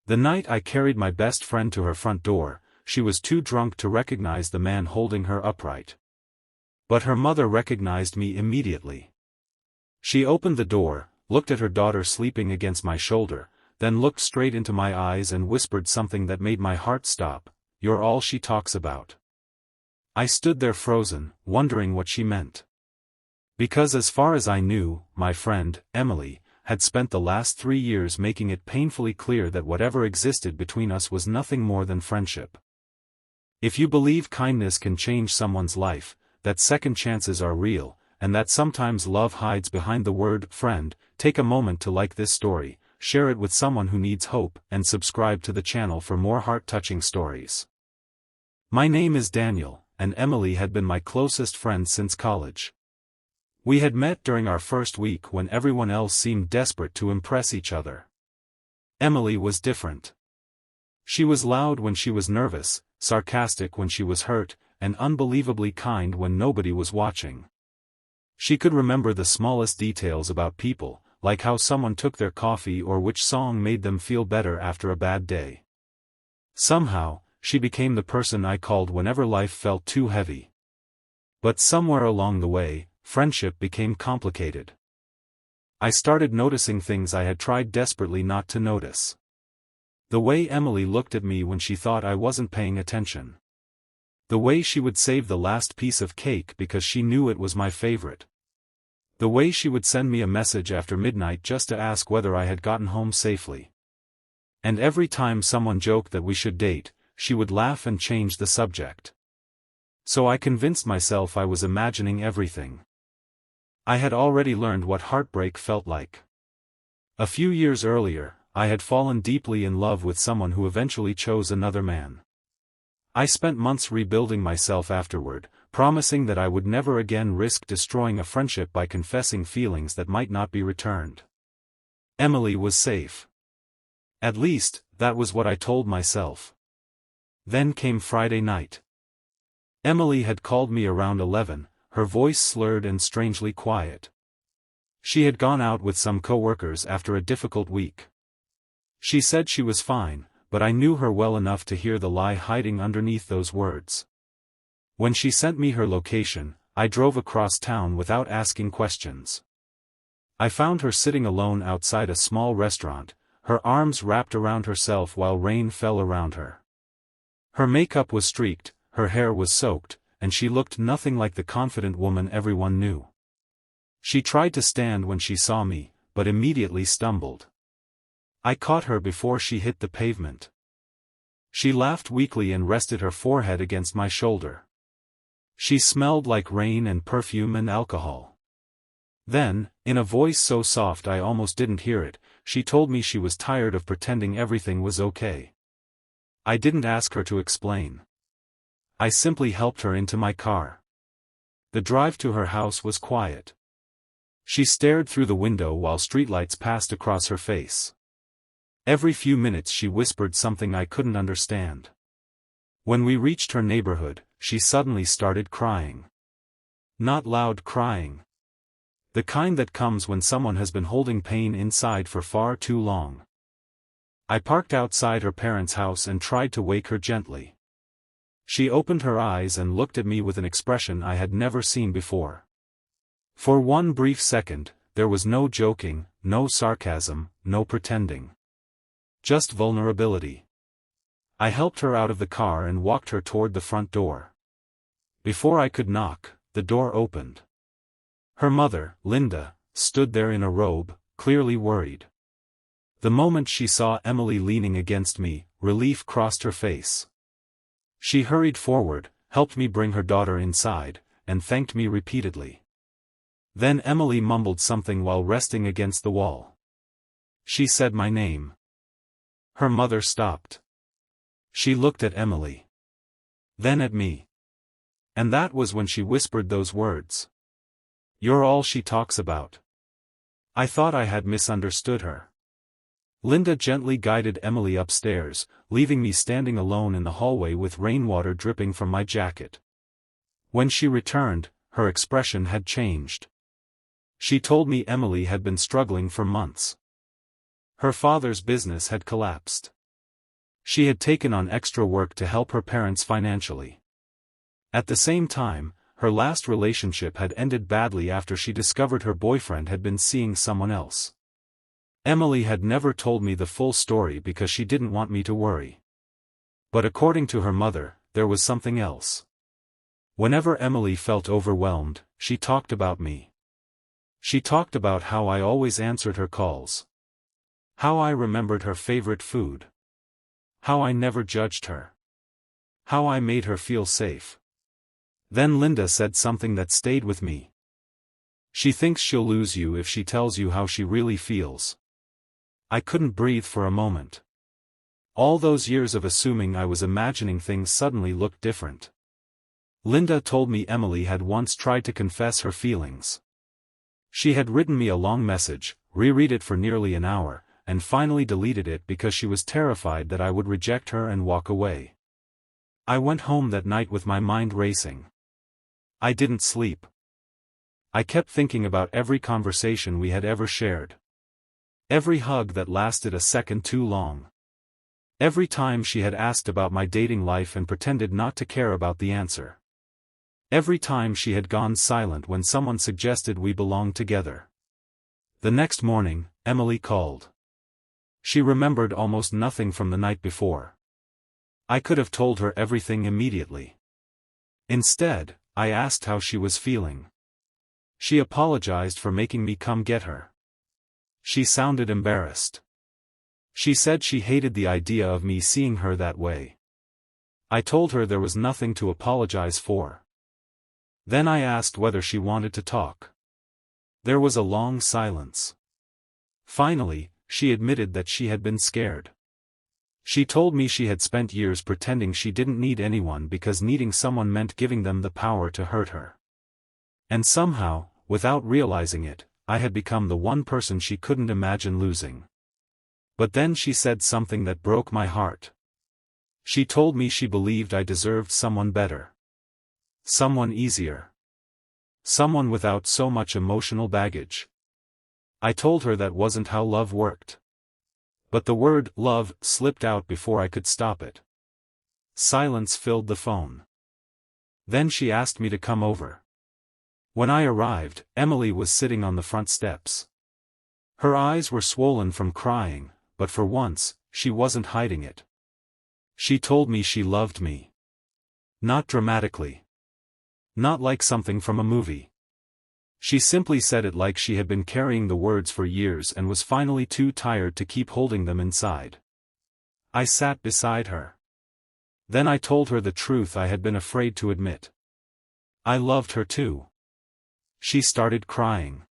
The night I carried my best friend to her front door, she was too drunk to recognize the man holding her upright. But her mother recognized me immediately. She opened the door, looked at her daughter sleeping against my shoulder, then looked straight into my eyes and whispered something that made my heart stop, "You're all she talks about." I stood there frozen, wondering what she meant. Because as far as I knew, my friend, Emily, had spent the last 3 years making it painfully clear that whatever existed between us was nothing more than friendship. If you believe kindness can change someone's life, that second chances are real, and that sometimes love hides behind the word friend, take a moment to like this story, share it with someone who needs hope, and subscribe to the channel for more heart-touching stories. My name is Daniel, and Emily had been my closest friend since college. We had met during our first week when everyone else seemed desperate to impress each other. Emily was different. She was loud when she was nervous, sarcastic when she was hurt, and unbelievably kind when nobody was watching. She could remember the smallest details about people, like how someone took their coffee or which song made them feel better after a bad day. Somehow, she became the person I called whenever life felt too heavy. But somewhere along the way, friendship became complicated. I started noticing things I had tried desperately not to notice. The way Emily looked at me when she thought I wasn't paying attention. The way she would save the last piece of cake because she knew it was my favorite. The way she would send me a message after midnight just to ask whether I had gotten home safely. And every time someone joked that we should date, she would laugh and change the subject. So I convinced myself I was imagining everything. I had already learned what heartbreak felt like. A few years earlier, I had fallen deeply in love with someone who eventually chose another man. I spent months rebuilding myself afterward, promising that I would never again risk destroying a friendship by confessing feelings that might not be returned. Emily was safe. At least, that was what I told myself. Then came Friday night. Emily had called me around 11, her voice slurred and strangely quiet. She had gone out with some coworkers after a difficult week. She said she was fine, but I knew her well enough to hear the lie hiding underneath those words. When she sent me her location, I drove across town without asking questions. I found her sitting alone outside a small restaurant, her arms wrapped around herself while rain fell around her. Her makeup was streaked, her hair was soaked, and she looked nothing like the confident woman everyone knew. She tried to stand when she saw me, but immediately stumbled. I caught her before she hit the pavement. She laughed weakly and rested her forehead against my shoulder. She smelled like rain and perfume and alcohol. Then, in a voice so soft I almost didn't hear it, she told me she was tired of pretending everything was okay. I didn't ask her to explain. I simply helped her into my car. The drive to her house was quiet. She stared through the window while streetlights passed across her face. Every few minutes she whispered something I couldn't understand. When we reached her neighborhood, she suddenly started crying. Not loud crying. The kind that comes when someone has been holding pain inside for far too long. I parked outside her parents' house and tried to wake her gently. She opened her eyes and looked at me with an expression I had never seen before. For one brief second, there was no joking, no sarcasm, no pretending. Just vulnerability. I helped her out of the car and walked her toward the front door. Before I could knock, the door opened. Her mother, Linda, stood there in a robe, clearly worried. The moment she saw Emily leaning against me, relief crossed her face. She hurried forward, helped me bring her daughter inside, and thanked me repeatedly. Then Emily mumbled something while resting against the wall. She said my name. Her mother stopped. She looked at Emily. Then at me. And that was when she whispered those words. "You're all she talks about." I thought I had misunderstood her. Linda gently guided Emily upstairs, leaving me standing alone in the hallway with rainwater dripping from my jacket. When she returned, her expression had changed. She told me Emily had been struggling for months. Her father's business had collapsed. She had taken on extra work to help her parents financially. At the same time, her last relationship had ended badly after she discovered her boyfriend had been seeing someone else. Emily had never told me the full story because she didn't want me to worry. But according to her mother, there was something else. Whenever Emily felt overwhelmed, she talked about me. She talked about how I always answered her calls. How I remembered her favorite food. How I never judged her. How I made her feel safe. Then Linda said something that stayed with me. She thinks she'll lose you if she tells you how she really feels. I couldn't breathe for a moment. All those years of assuming I was imagining things suddenly looked different. Linda told me Emily had once tried to confess her feelings. She had written me a long message, reread it for nearly an hour, and finally deleted it because she was terrified that I would reject her and walk away. I went home that night with my mind racing. I didn't sleep. I kept thinking about every conversation we had ever shared. Every hug that lasted a second too long. Every time she had asked about my dating life and pretended not to care about the answer. Every time she had gone silent when someone suggested we belong together. The next morning, Emily called. She remembered almost nothing from the night before. I could have told her everything immediately. Instead, I asked how she was feeling. She apologized for making me come get her. She sounded embarrassed. She said she hated the idea of me seeing her that way. I told her there was nothing to apologize for. Then I asked whether she wanted to talk. There was a long silence. Finally, she admitted that she had been scared. She told me she had spent years pretending she didn't need anyone because needing someone meant giving them the power to hurt her. And somehow, without realizing it, I had become the one person she couldn't imagine losing. But then she said something that broke my heart. She told me she believed I deserved someone better. Someone easier. Someone without so much emotional baggage. I told her that wasn't how love worked. But the word love slipped out before I could stop it. Silence filled the phone. Then she asked me to come over. When I arrived, Emily was sitting on the front steps. Her eyes were swollen from crying, but for once, she wasn't hiding it. She told me she loved me. Not dramatically. Not like something from a movie. She simply said it like she had been carrying the words for years and was finally too tired to keep holding them inside. I sat beside her. Then I told her the truth I had been afraid to admit. I loved her too. She started crying.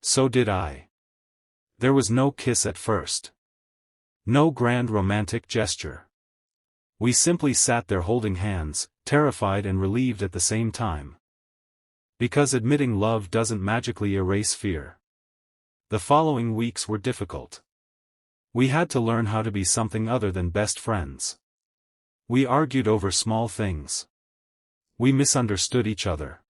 So did I. There was no kiss at first. No grand romantic gesture. We simply sat there holding hands, terrified and relieved at the same time. Because admitting love doesn't magically erase fear. The following weeks were difficult. We had to learn how to be something other than best friends. We argued over small things. We misunderstood each other.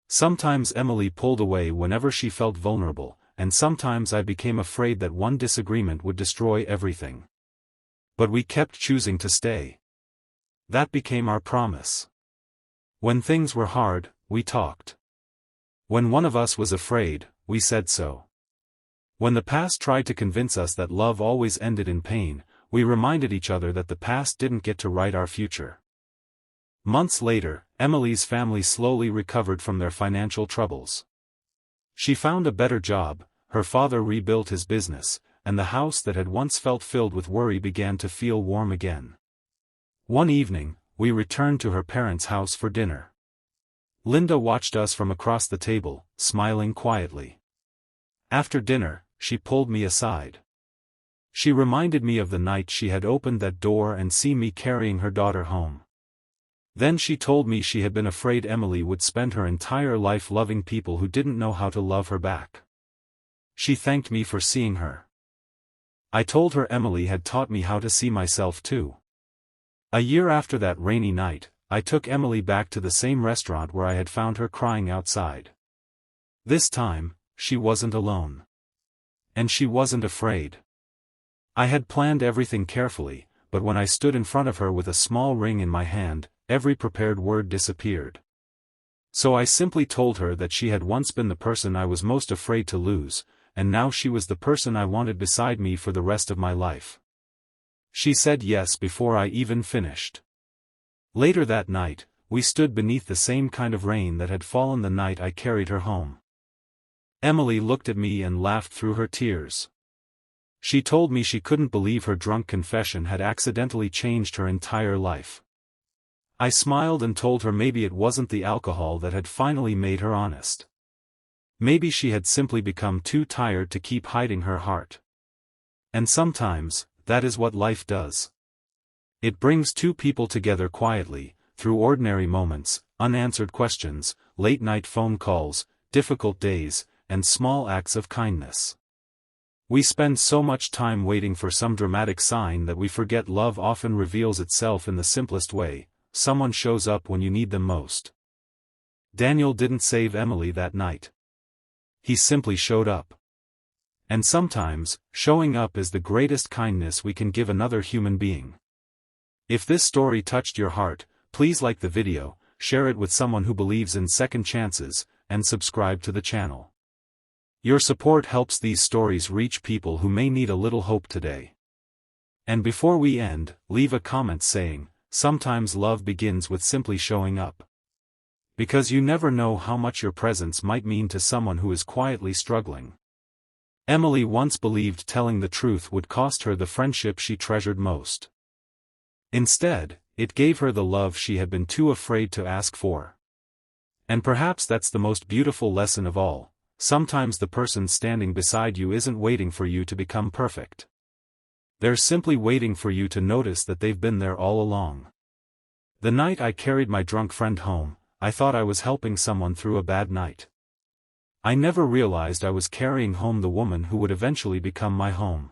Sometimes Emily pulled away whenever she felt vulnerable, and sometimes I became afraid that one disagreement would destroy everything. But we kept choosing to stay. That became our promise. When things were hard, we talked. When one of us was afraid, we said so. When the past tried to convince us that love always ended in pain, we reminded each other that the past didn't get to write our future. Months later, Emily's family slowly recovered from their financial troubles. She found a better job, her father rebuilt his business, and the house that had once felt filled with worry began to feel warm again. One evening, we returned to her parents' house for dinner. Linda watched us from across the table, smiling quietly. After dinner, she pulled me aside. She reminded me of the night she had opened that door and seen me carrying her daughter home. Then she told me she had been afraid Emily would spend her entire life loving people who didn't know how to love her back. She thanked me for seeing her. I told her Emily had taught me how to see myself too. A year after that rainy night, I took Emily back to the same restaurant where I had found her crying outside. This time, she wasn't alone. And she wasn't afraid. I had planned everything carefully, but when I stood in front of her with a small ring in my hand, every prepared word disappeared. So I simply told her that she had once been the person I was most afraid to lose, and now she was the person I wanted beside me for the rest of my life. She said yes before I even finished. Later that night, we stood beneath the same kind of rain that had fallen the night I carried her home. Emily looked at me and laughed through her tears. She told me she couldn't believe her drunk confession had accidentally changed her entire life. I smiled and told her maybe it wasn't the alcohol that had finally made her honest. Maybe she had simply become too tired to keep hiding her heart. And sometimes, that is what life does. It brings two people together quietly, through ordinary moments, unanswered questions, late-night phone calls, difficult days, and small acts of kindness. We spend so much time waiting for some dramatic sign that we forget love often reveals itself in the simplest way. Someone shows up when you need them most. Daniel didn't save Emily that night. He simply showed up. And sometimes, showing up is the greatest kindness we can give another human being. If this story touched your heart, please like the video, share it with someone who believes in second chances, and subscribe to the channel. Your support helps these stories reach people who may need a little hope today. And before we end, leave a comment saying, sometimes love begins with simply showing up. Because you never know how much your presence might mean to someone who is quietly struggling. Emily once believed telling the truth would cost her the friendship she treasured most. Instead, it gave her the love she had been too afraid to ask for. And perhaps that's the most beautiful lesson of all. Sometimes the person standing beside you isn't waiting for you to become perfect. They're simply waiting for you to notice that they've been there all along. The night I carried my drunk friend home, I thought I was helping someone through a bad night. I never realized I was carrying home the woman who would eventually become my home.